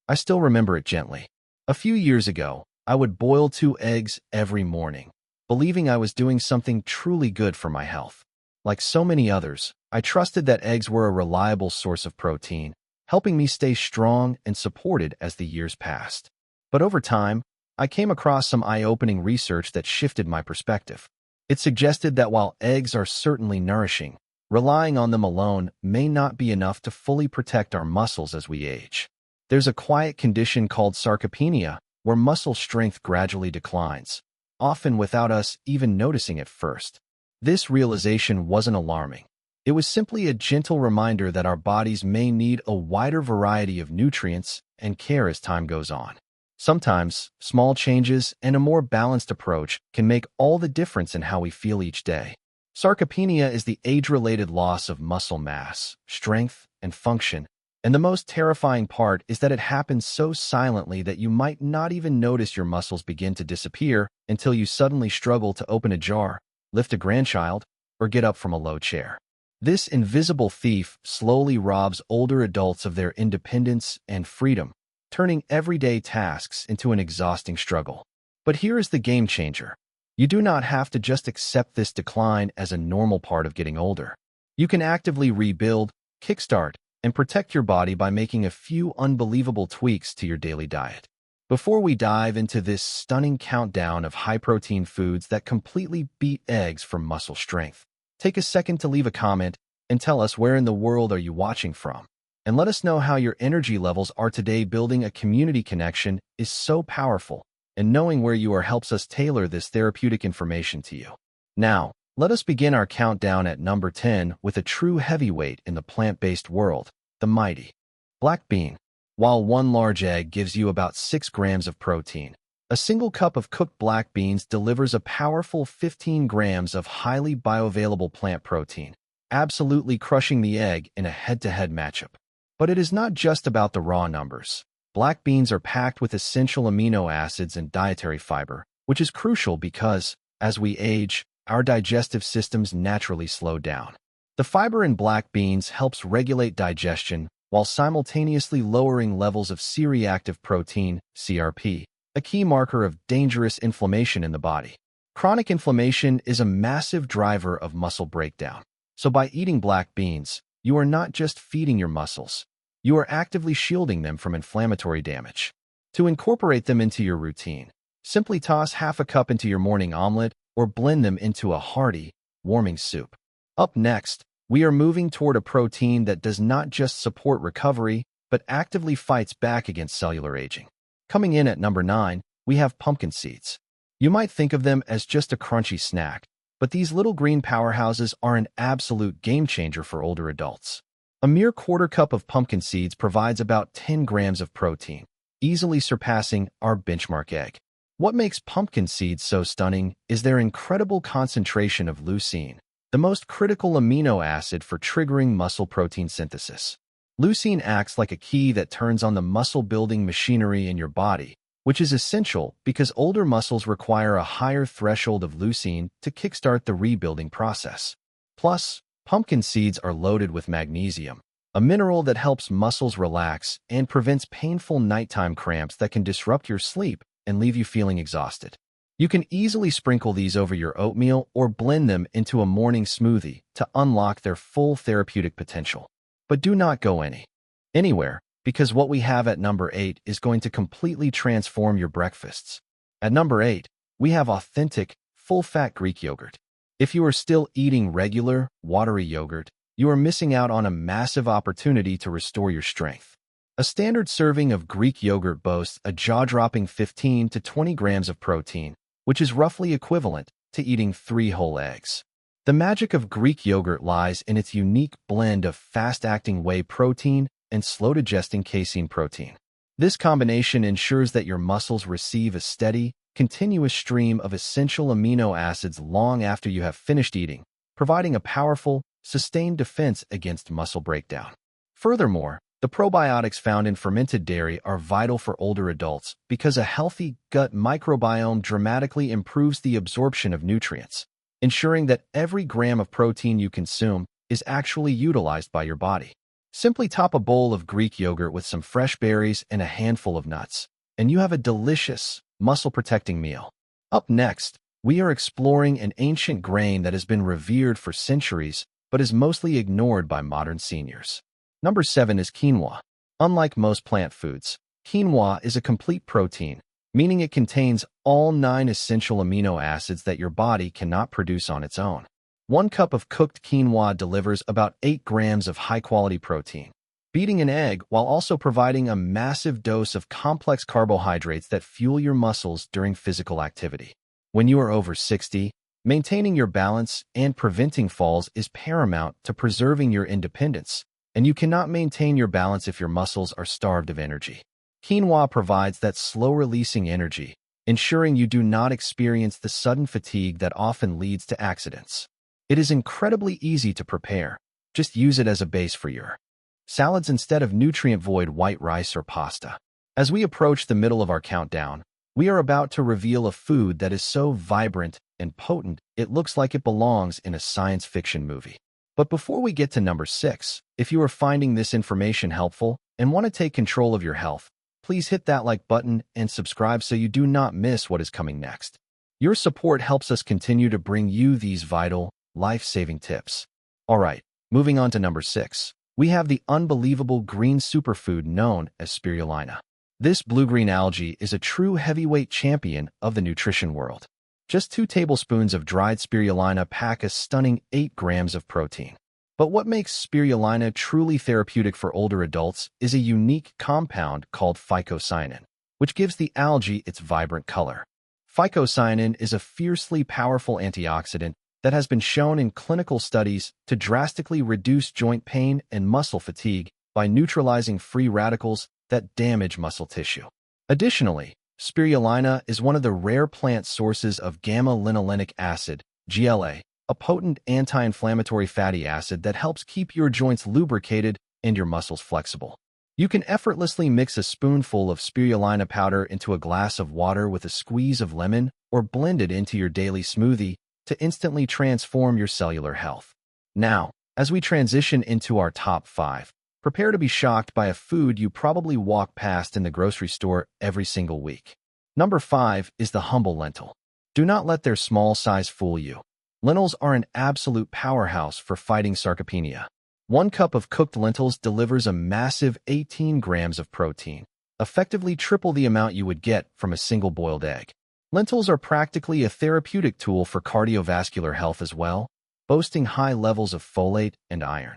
I still remember it gently. A few years ago, I would boil 2 eggs every morning, believing I was doing something truly good for my health. Like so many others, I trusted that eggs were a reliable source of protein, helping me stay strong and supported as the years passed. But over time, I came across some eye-opening research that shifted my perspective. It suggested that while eggs are certainly nourishing, relying on them alone may not be enough to fully protect our muscles as we age. There's a quiet condition called sarcopenia, where muscle strength gradually declines, often without us even noticing it first. This realization wasn't alarming. It was simply a gentle reminder that our bodies may need a wider variety of nutrients and care as time goes on. Sometimes, small changes and a more balanced approach can make all the difference in how we feel each day. Sarcopenia is the age-related loss of muscle mass, strength, and function, and the most terrifying part is that it happens so silently that you might not even notice your muscles begin to disappear until you suddenly struggle to open a jar, lift a grandchild, or get up from a low chair. This invisible thief slowly robs older adults of their independence and freedom, turning everyday tasks into an exhausting struggle. But here is the game changer. You do not have to just accept this decline as a normal part of getting older. You can actively rebuild, kickstart, and protect your body by making a few unbelievable tweaks to your daily diet. Before we dive into this stunning countdown of high-protein foods that completely beat eggs for muscle strength, take a second to leave a comment and tell us where in the world are you watching from. And let us know how your energy levels are today. Building a community connection is so powerful, and knowing where you are helps us tailor this therapeutic information to you. Now, let us begin our countdown at number 10 with a true heavyweight in the plant-based world, the mighty black bean. While one large egg gives you about 6 grams of protein, a single cup of cooked black beans delivers a powerful 15 grams of highly bioavailable plant protein, absolutely crushing the egg in a head-to-head matchup. But it is not just about the raw numbers. Black beans are packed with essential amino acids and dietary fiber, which is crucial because, as we age, our digestive systems naturally slow down. The fiber in black beans helps regulate digestion while simultaneously lowering levels of C-reactive protein, CRP, a key marker of dangerous inflammation in the body. Chronic inflammation is a massive driver of muscle breakdown. So by eating black beans, you are not just feeding your muscles, you are actively shielding them from inflammatory damage. To incorporate them into your routine, simply toss half a cup into your morning omelet or blend them into a hearty, warming soup. Up next, we are moving toward a protein that does not just support recovery, but actively fights back against cellular aging. Coming in at number 9, we have pumpkin seeds. You might think of them as just a crunchy snack, but these little green powerhouses are an absolute game changer for older adults. A mere quarter cup of pumpkin seeds provides about 10 grams of protein, easily surpassing our benchmark egg. What makes pumpkin seeds so stunning is their incredible concentration of leucine, the most critical amino acid for triggering muscle protein synthesis. Leucine acts like a key that turns on the muscle-building machinery in your body, which is essential because older muscles require a higher threshold of leucine to kickstart the rebuilding process. Plus, pumpkin seeds are loaded with magnesium, a mineral that helps muscles relax and prevents painful nighttime cramps that can disrupt your sleep and leave you feeling exhausted. You can easily sprinkle these over your oatmeal or blend them into a morning smoothie to unlock their full therapeutic potential. But do not go anywhere, because what we have at number 8 is going to completely transform your breakfasts. At number 8, we have authentic, full-fat Greek yogurt. If you are still eating regular, watery yogurt, you are missing out on a massive opportunity to restore your strength. A standard serving of Greek yogurt boasts a jaw-dropping 15 to 20 grams of protein, which is roughly equivalent to eating 3 whole eggs. The magic of Greek yogurt lies in its unique blend of fast-acting whey protein and slow-digesting casein protein. This combination ensures that your muscles receive a steady, continuous stream of essential amino acids long after you have finished eating, providing a powerful, sustained defense against muscle breakdown. Furthermore, the probiotics found in fermented dairy are vital for older adults because a healthy gut microbiome dramatically improves the absorption of nutrients, ensuring that every gram of protein you consume is actually utilized by your body. Simply top a bowl of Greek yogurt with some fresh berries and a handful of nuts, and you have a delicious, muscle-protecting meal. Up next, we are exploring an ancient grain that has been revered for centuries but is mostly ignored by modern seniors. Number 7 is quinoa. Unlike most plant foods, quinoa is a complete protein, meaning it contains all 9 essential amino acids that your body cannot produce on its own. 1 cup of cooked quinoa delivers about 8 grams of high-quality protein, beating an egg while also providing a massive dose of complex carbohydrates that fuel your muscles during physical activity. When you are over 60, maintaining your balance and preventing falls is paramount to preserving your independence, and you cannot maintain your balance if your muscles are starved of energy. Quinoa provides that slow-releasing energy, ensuring you do not experience the sudden fatigue that often leads to accidents. It is incredibly easy to prepare. Just use it as a base for your salads instead of nutrient-void white rice or pasta. As we approach the middle of our countdown, we are about to reveal a food that is so vibrant and potent it looks like it belongs in a science fiction movie. But before we get to number 6, if you are finding this information helpful and want to take control of your health, please hit that like button and subscribe so you do not miss what is coming next. Your support helps us continue to bring you these vital, life-saving tips. Alright, moving on to number 6. We have the unbelievable green superfood known as spirulina. This blue-green algae is a true heavyweight champion of the nutrition world. Just 2 tablespoons of dried spirulina pack a stunning 8 grams of protein. But what makes spirulina truly therapeutic for older adults is a unique compound called phycocyanin, which gives the algae its vibrant color. Phycocyanin is a fiercely powerful antioxidant that has been shown in clinical studies to drastically reduce joint pain and muscle fatigue by neutralizing free radicals that damage muscle tissue. Additionally, spirulina is one of the rare plant sources of gamma-linolenic acid, GLA, a potent anti-inflammatory fatty acid that helps keep your joints lubricated and your muscles flexible. You can effortlessly mix a spoonful of spirulina powder into a glass of water with a squeeze of lemon or blend it into your daily smoothie to instantly transform your cellular health. Now, as we transition into our top 5, prepare to be shocked by a food you probably walk past in the grocery store every single week. Number 5 is the humble lentil. Do not let their small size fool you. Lentils are an absolute powerhouse for fighting sarcopenia. 1 cup of cooked lentils delivers a massive 18 grams of protein, effectively triple the amount you would get from a single boiled egg. Lentils are practically a therapeutic tool for cardiovascular health as well, boasting high levels of folate and iron.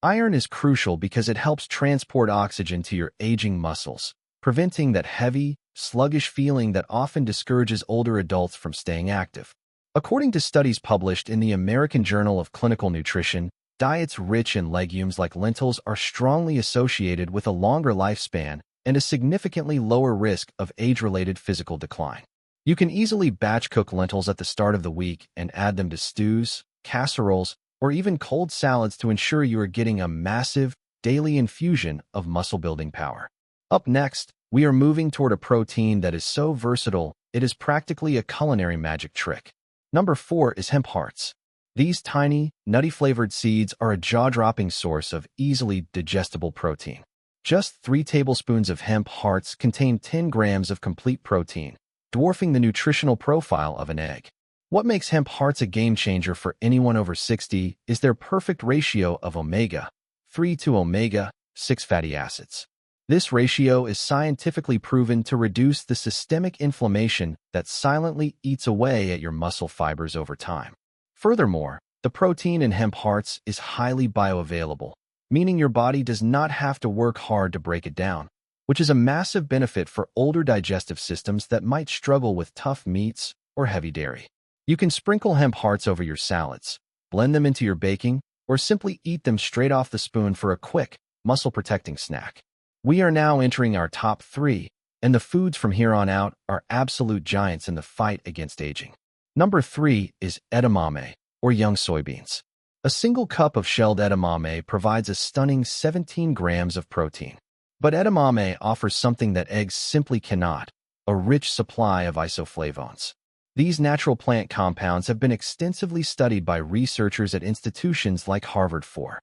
Iron is crucial because it helps transport oxygen to your aging muscles, preventing that heavy, sluggish feeling that often discourages older adults from staying active. According to studies published in the American Journal of Clinical Nutrition, diets rich in legumes like lentils are strongly associated with a longer lifespan and a significantly lower risk of age-related physical decline. You can easily batch cook lentils at the start of the week and add them to stews, casseroles, or even cold salads to ensure you are getting a massive, daily infusion of muscle-building power. Up next, we are moving toward a protein that is so versatile, it is practically a culinary magic trick. Number 4 is hemp hearts. These tiny, nutty-flavored seeds are a jaw-dropping source of easily digestible protein. Just 3 tablespoons of hemp hearts contain 10 grams of complete protein, dwarfing the nutritional profile of an egg. What makes hemp hearts a game-changer for anyone over 60 is their perfect ratio of omega-3 to omega-6 fatty acids. This ratio is scientifically proven to reduce the systemic inflammation that silently eats away at your muscle fibers over time. Furthermore, the protein in hemp hearts is highly bioavailable, meaning your body does not have to work hard to break it down, which is a massive benefit for older digestive systems that might struggle with tough meats or heavy dairy. You can sprinkle hemp hearts over your salads, blend them into your baking, or simply eat them straight off the spoon for a quick, muscle-protecting snack. We are now entering our top 3, and the foods from here on out are absolute giants in the fight against aging. Number 3 is edamame, or young soybeans. A single cup of shelled edamame provides a stunning 17 grams of protein. But edamame offers something that eggs simply cannot, a rich supply of isoflavones. These natural plant compounds have been extensively studied by researchers at institutions like Harvard for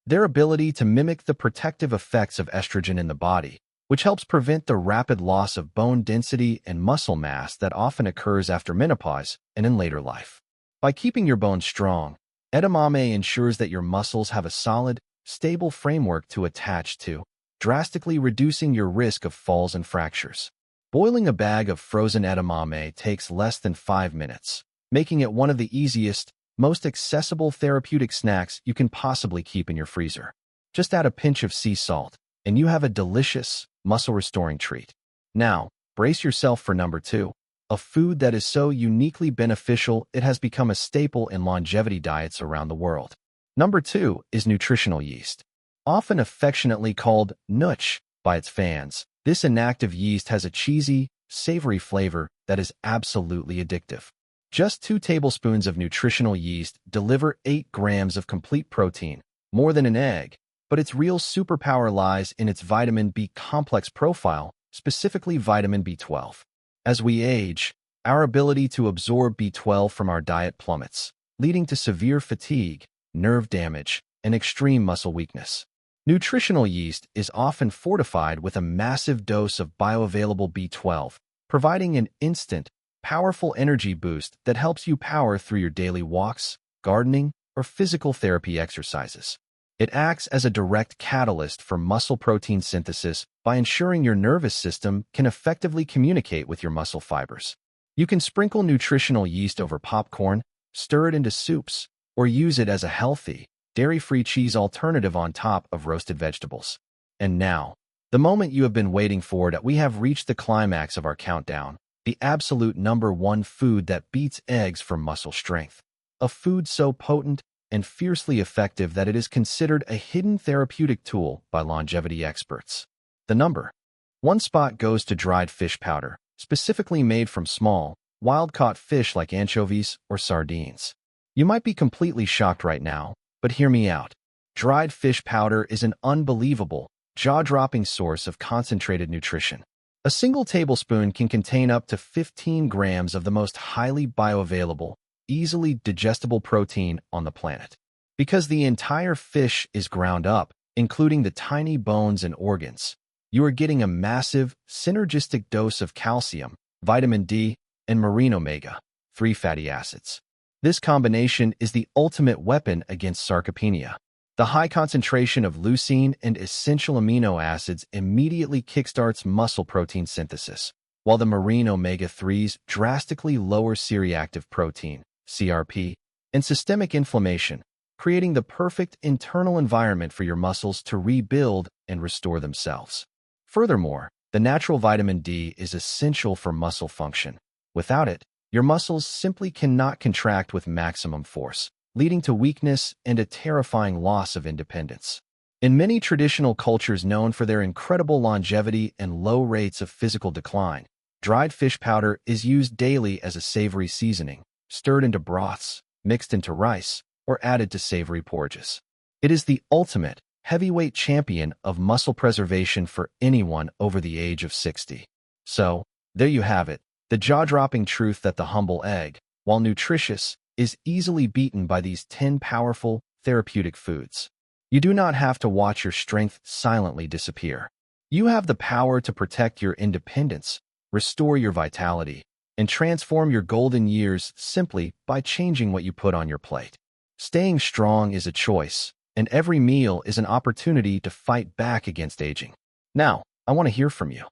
Their ability to mimic the protective effects of estrogen in the body, which helps prevent the rapid loss of bone density and muscle mass that often occurs after menopause and in later life. By keeping your bones strong, edamame ensures that your muscles have a solid, stable framework to attach to, drastically reducing your risk of falls and fractures. Boiling a bag of frozen edamame takes less than 5 minutes, making it one of the easiest, most accessible therapeutic snacks you can possibly keep in your freezer. Just add a pinch of sea salt, and you have a delicious, muscle-restoring treat. Now, brace yourself for number 2, a food that is so uniquely beneficial it has become a staple in longevity diets around the world. Number 2 is nutritional yeast. Often affectionately called nooch by its fans, this inactive yeast has a cheesy, savory flavor that is absolutely addictive. Just 2 tablespoons of nutritional yeast deliver 8 grams of complete protein, more than an egg, but its real superpower lies in its vitamin B complex profile, specifically vitamin B12. As we age, our ability to absorb B12 from our diet plummets, leading to severe fatigue, nerve damage, and extreme muscle weakness. Nutritional yeast is often fortified with a massive dose of bioavailable B12, providing an instant, powerful energy boost that helps you power through your daily walks, gardening, or physical therapy exercises. It acts as a direct catalyst for muscle protein synthesis by ensuring your nervous system can effectively communicate with your muscle fibers. You can sprinkle nutritional yeast over popcorn, stir it into soups, or use it as a healthy, dairy-free cheese alternative on top of roasted vegetables. And now, the moment you have been waiting for, that we have reached the climax of our countdown. The absolute number 1 food that beats eggs for muscle strength. A food so potent and fiercely effective that it is considered a hidden therapeutic tool by longevity experts. The number 1 spot goes to dried fish powder, specifically made from small, wild-caught fish like anchovies or sardines. You might be completely shocked right now, but hear me out. Dried fish powder is an unbelievable, jaw-dropping source of concentrated nutrition. A single tablespoon can contain up to 15 grams of the most highly bioavailable, easily digestible protein on the planet. Because the entire fish is ground up, including the tiny bones and organs, you are getting a massive, synergistic dose of calcium, vitamin D, and marine omega-3 fatty acids. This combination is the ultimate weapon against sarcopenia. The high concentration of leucine and essential amino acids immediately kickstarts muscle protein synthesis, while the marine omega-3s drastically lower C-reactive protein, CRP, and systemic inflammation, creating the perfect internal environment for your muscles to rebuild and restore themselves. Furthermore, the natural vitamin D is essential for muscle function. Without it, your muscles simply cannot contract with maximum force, leading to weakness and a terrifying loss of independence. In many traditional cultures known for their incredible longevity and low rates of physical decline, dried fish powder is used daily as a savory seasoning, stirred into broths, mixed into rice, or added to savory porridges. It is the ultimate, heavyweight champion of muscle preservation for anyone over the age of 60. So, there you have it, the jaw-dropping truth that the humble egg, while nutritious, is easily beaten by these 10 powerful, therapeutic foods. You do not have to watch your strength silently disappear. You have the power to protect your independence, restore your vitality, and transform your golden years simply by changing what you put on your plate. Staying strong is a choice, and every meal is an opportunity to fight back against aging. Now, I want to hear from you.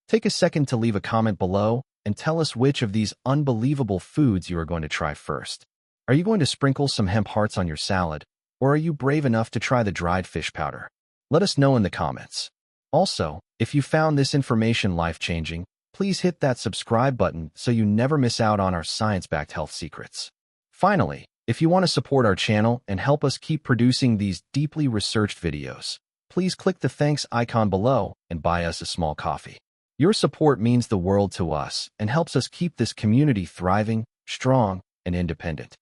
Take a second to leave a comment below and tell us which of these unbelievable foods you are going to try first. Are you going to sprinkle some hemp hearts on your salad, or are you brave enough to try the dried fish powder? Let us know in the comments. Also, if you found this information life-changing, please hit that subscribe button so you never miss out on our science-backed health secrets. Finally, if you want to support our channel and help us keep producing these deeply researched videos, please click the thanks icon below and buy us a small coffee. Your support means the world to us and helps us keep this community thriving, strong, and independent.